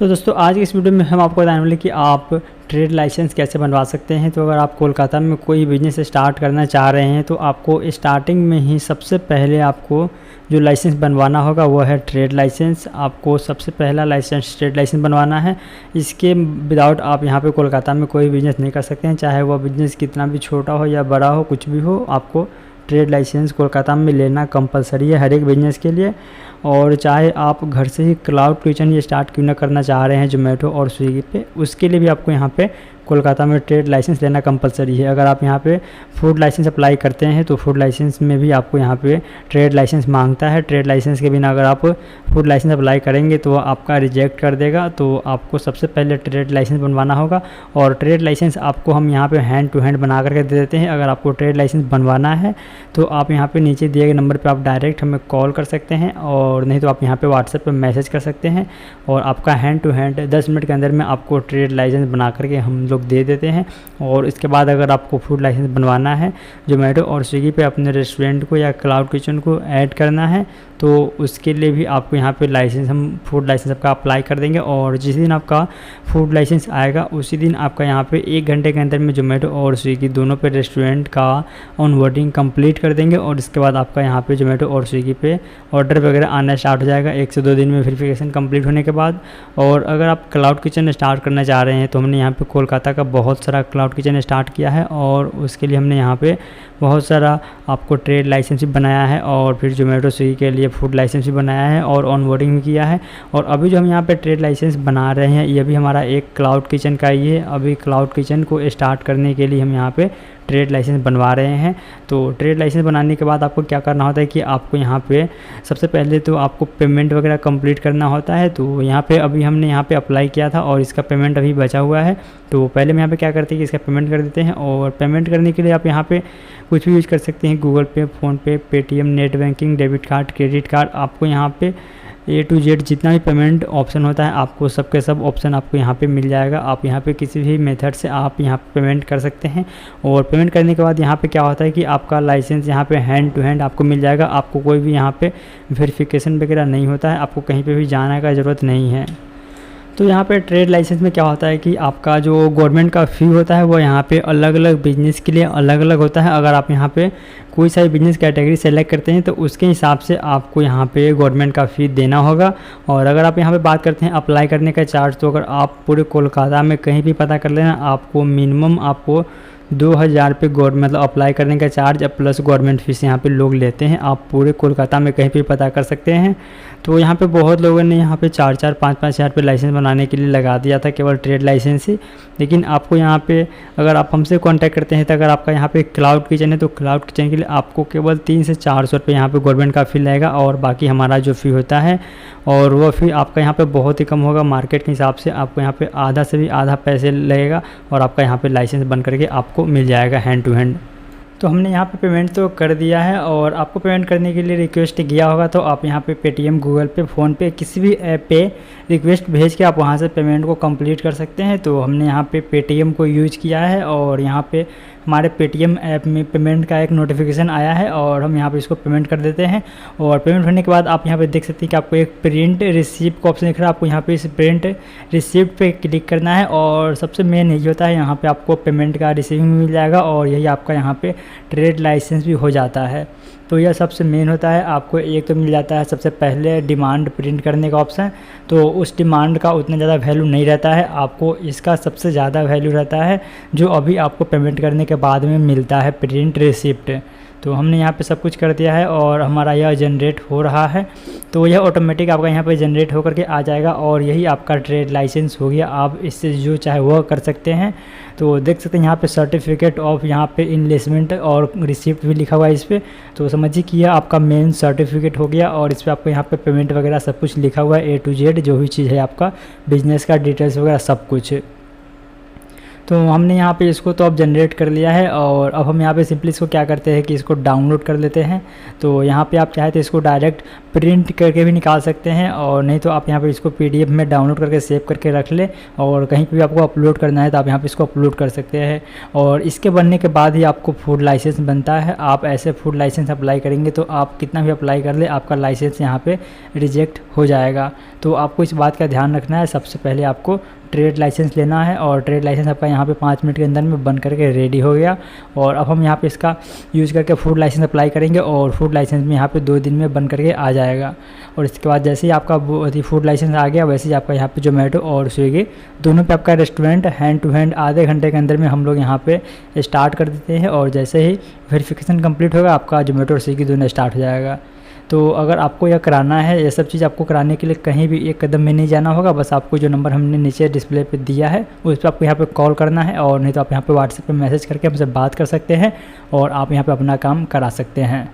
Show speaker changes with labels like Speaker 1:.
Speaker 1: तो दोस्तों आज की इस वीडियो में हम आपको बताने वाले कि आप ट्रेड लाइसेंस कैसे बनवा सकते हैं। तो अगर आप कोलकाता में कोई बिज़नेस स्टार्ट करना चाह रहे हैं तो आपको स्टार्टिंग में ही सबसे पहले आपको जो लाइसेंस बनवाना होगा वो है ट्रेड लाइसेंस। आपको सबसे पहला लाइसेंस ट्रेड लाइसेंस बनवाना है। इसके विदाउट आप यहाँ पे कोलकाता में कोई बिज़नेस नहीं कर सकते हैं, चाहे वह बिज़नेस कितना भी छोटा हो या बड़ा हो, कुछ भी हो, आपको ट्रेड लाइसेंस कोलकाता में लेना कंपलसरी है हर एक बिज़नेस के लिए। और चाहे आप घर से ही क्लाउड किचन ये स्टार्ट क्यों ना करना चाह रहे हैं जोमेटो और स्विगी पे, उसके लिए भी आपको यहाँ पे कोलकाता में ट्रेड लाइसेंस लेना कंपलसरी है। अगर आप यहाँ पे फूड लाइसेंस अप्लाई करते हैं तो फूड लाइसेंस में भी आपको यहाँ पे ट्रेड लाइसेंस मांगता है। ट्रेड लाइसेंस के बिना अगर आप फूड लाइसेंस अप्लाई करेंगे तो आपका रिजेक्ट कर देगा। तो आपको सबसे पहले ट्रेड लाइसेंस बनवाना होगा और ट्रेड लाइसेंस आपको हम यहाँ पे हैंड टू हैंड बना करके दे देते हैं। अगर आपको ट्रेड लाइसेंस बनवाना है तो आप यहाँ पे नीचे दिए गए नंबर पर आप डायरेक्ट हमें कॉल कर सकते हैं, और नहीं तो आप यहाँ पे व्हाट्सएप पे मैसेज कर सकते हैं और आपका हैंड टू हैंड 10 मिनट के अंदर में आपको ट्रेड लाइसेंस बना करके हम लोग दे देते हैं। और इसके बाद अगर आपको फूड लाइसेंस बनवाना है जोमेटो और स्विगी पे अपने रेस्टोरेंट को या क्लाउड किचन को ऐड करना है तो उसके लिए भी आपको यहाँ पे लाइसेंस, हम फूड लाइसेंस आपका अप्लाई कर देंगे। और जिस दिन आपका फूड लाइसेंस आएगा उसी दिन आपका यहाँ पे 1 घंटे के अंदर में जोमेटो और स्विगी दोनों पे रेस्टोरेंट का ऑनबोर्डिंग कंप्लीट कर देंगे। और इसके बाद आपका यहाँ पे जोमेटो और स्विगी पे ऑर्डर वगैरह आना स्टार्ट हो जाएगा 1 से 2 दिन में वेरिफिकेशन कंप्लीट होने के बाद। और अगर आप क्लाउड किचन स्टार्ट करना चाह रहे हैं तो हमने यहाँ पे कोलकाता का बहुत सारा क्लाउड किचन स्टार्ट किया है और उसके लिए हमने यहाँ पे बहुत सारा आपको ट्रेड लाइसेंस भी बनाया है और फिर जोमेटो स्विगी के लिए फूड लाइसेंस भी बनाया है और ऑनबोर्डिंग भी किया है। और अभी जो हम यहाँ पे ट्रेड लाइसेंस बना रहे हैं ये भी हमारा एक क्लाउड किचन का ही है। अभी क्लाउड किचन को स्टार्ट करने के लिए हम यहाँ पे ट्रेड लाइसेंस बनवा रहे हैं। तो ट्रेड लाइसेंस बनाने के बाद आपको क्या करना होता है कि आपको यहाँ पे सबसे पहले तो आपको पेमेंट वगैरह कंप्लीट करना होता है। तो यहाँ पे अभी हमने यहाँ पे अप्लाई किया था और इसका पेमेंट अभी बचा हुआ है। तो पहले हम यहाँ पे क्या करते हैं कि इसका पेमेंट कर देते हैं। और पेमेंट करने के लिए आप यहाँ पे कुछ भी यूज़ कर सकते हैं, गूगल पे, PhonePe, Paytm, net banking, debit card, credit card. आपको यहाँ पे A to Z जितना भी पेमेंट ऑप्शन होता है आपको सबके सब ऑप्शन आपको यहाँ पे मिल जाएगा। आप यहाँ पे किसी भी मेथड से आप यहाँ पे पेमेंट कर सकते हैं। और पेमेंट करने के बाद यहाँ पे क्या होता है कि आपका लाइसेंस यहाँ पे हैंड टू हैंड आपको मिल जाएगा। आपको कोई भी यहाँ पे वेरिफिकेशन वगैरह नहीं होता है, आपको कहीं पे भी जाने का ज़रूरत नहीं है। तो यहाँ पे ट्रेड लाइसेंस में क्या होता है कि आपका जो गवर्नमेंट का फ़ी होता है वो यहाँ पे अलग अलग बिजनेस के लिए अलग अलग होता है। अगर आप यहाँ पे कोई सा बिज़नेस कैटेगरी सेलेक्ट करते हैं तो उसके हिसाब से आपको यहाँ पे गवर्नमेंट का फ़ी देना होगा। और अगर आप यहाँ पे बात करते हैं अप्लाई करने का चार्ज, तो अगर आप पूरे कोलकाता में कहीं भी पता कर लेना, आपको मिनिमम आपको 2000 रुपये गवर्नमेंट मतलब अप्लाई करने का चार्ज प्लस गवर्नमेंट फीस यहाँ पे लोग लेते हैं। आप पूरे कोलकाता में कहीं भी पता कर सकते हैं। तो यहाँ पे बहुत लोगों ने यहाँ पे 4-4, 5-5 हज़ार रुपये लाइसेंस बनाने के लिए लगा दिया था केवल ट्रेड लाइसेंस ही। लेकिन आपको यहाँ पे अगर आप हमसे कांटेक्ट करते हैं तो अगर आपका यहाँ पे क्लाउड किचन है तो क्लाउड किचन के लिए आपको केवल 300 से 400 रुपये यहाँ पे गवर्नमेंट का फ़ी लगेगा। और बाकी हमारा जो फ़ी होता है और वो फ़ी आपका यहाँ पे बहुत ही कम होगा। मार्केट के हिसाब से आपको यहाँ पे आधा से भी आधा पैसे लगेगा और आपका यहाँ पे लाइसेंस बन करके आपको मिल जाएगा हैंड टू हैंड। तो हमने यहाँ पे पेमेंट तो कर दिया है और आपको पेमेंट करने के लिए रिक्वेस्ट किया होगा तो आप यहाँ पे पेटीएम, गूगल पे, फ़ोनपे किसी भी ऐप पे रिक्वेस्ट भेज के आप वहाँ से पेमेंट को कंप्लीट कर सकते हैं। तो हमने यहाँ पे पेटीएम को यूज किया है और यहाँ पे हमारे पेटीएम ऐप में पेमेंट का एक नोटिफिकेशन आया है और हम यहाँ पे इसको पेमेंट कर देते हैं। और पेमेंट होने के बाद आप यहाँ पे देख सकते हैं कि आपको एक प्रिंट रिसीप्ट का ऑप्शन दिख रहा है। आपको यहाँ पे इस प्रिंट रिसीप्ट पे क्लिक करना है और सबसे मेन यही होता है, यहाँ पे आपको पेमेंट का रिसीविंग मिल जाएगा और यही आपका यहाँ पे ट्रेड लाइसेंस भी हो जाता है। तो यह सबसे मेन होता है। आपको एक तो मिल जाता है सबसे पहले डिमांड प्रिंट करने का ऑप्शन, तो उस डिमांड का उतना ज़्यादा वैल्यू नहीं रहता है, आपको इसका सबसे ज़्यादा वैल्यू रहता है जो अभी आपको पेमेंट करने के बाद में मिलता है, प्रिंट रिसिप्ट। तो हमने यहाँ पे सब कुछ कर दिया है और हमारा यह जनरेट हो रहा है। तो यह ऑटोमेटिक आपका यहाँ पे जनरेट होकर के आ जाएगा और यही आपका ट्रेड लाइसेंस हो गया। आप इससे जो चाहे वह कर सकते हैं। तो देख सकते हैं यहाँ पे सर्टिफिकेट ऑफ यहाँ पे इन्वेस्टमेंट और रिसिप्ट भी लिखा हुआ है इस पर। तो समझिए कि यह आपका मेन सर्टिफिकेट हो गया और इस पर आपको यहाँ पे पेमेंट वगैरह सब कुछ लिखा हुआ है, A to Z जो भी चीज़ है आपका बिजनेस का डिटेल्स वगैरह सब कुछ। तो हमने यहाँ पे इसको तो अब जनरेट कर लिया है और अब हम यहाँ पे सिंपली इसको क्या करते हैं कि इसको डाउनलोड कर लेते हैं। तो यहाँ पे आप चाहे तो इसको डायरेक्ट प्रिंट करके भी निकाल सकते हैं और नहीं तो आप यहाँ पे इसको PDF में डाउनलोड करके सेव करके रख ले और कहीं पे भी आपको अपलोड करना है तो आप यहाँ पे इसको अपलोड कर सकते हैं। और इसके बनने के बाद ही आपको फूड लाइसेंस बनता है। आप ऐसे फूड लाइसेंस अप्लाई करेंगे तो आप कितना भी अप्लाई कर ले आपका लाइसेंस यहाँ पे रिजेक्ट हो जाएगा। तो आपको इस बात का ध्यान रखना है। सबसे पहले आपको ट्रेड लाइसेंस लेना है और ट्रेड लाइसेंस आपका यहाँ पे 5 मिनट के अंदर में बन करके रेडी हो गया। और अब हम यहाँ पे इसका यूज़ करके फूड लाइसेंस अप्लाई करेंगे और फूड लाइसेंस में यहाँ पे 2 दिन में बन करके आ जाएगा। और इसके बाद जैसे ही आपका फूड लाइसेंस आ गया वैसे ही आपका यहाँ पे जोमेटो और स्विगी दोनों पे आपका रेस्टोरेंट हैंड टू हैंड आधे घंटे के अंदर में हम लोग यहाँ पे स्टार्ट कर देते हैं। और जैसे ही वेरिफिकेशन कंप्लीट होगा आपका जोमेटो और स्विगी दोनों स्टार्ट हो जाएगा। तो अगर आपको यह कराना है, ये सब चीज़ आपको कराने के लिए कहीं भी एक कदम में नहीं जाना होगा। बस आपको जो नंबर हमने नीचे डिस्प्ले पे दिया है उस पर आपको यहाँ पे कॉल करना है और नहीं तो आप यहाँ पे व्हाट्सएप पे मैसेज करके हमसे बात कर सकते हैं और आप यहाँ पे अपना काम करा सकते हैं।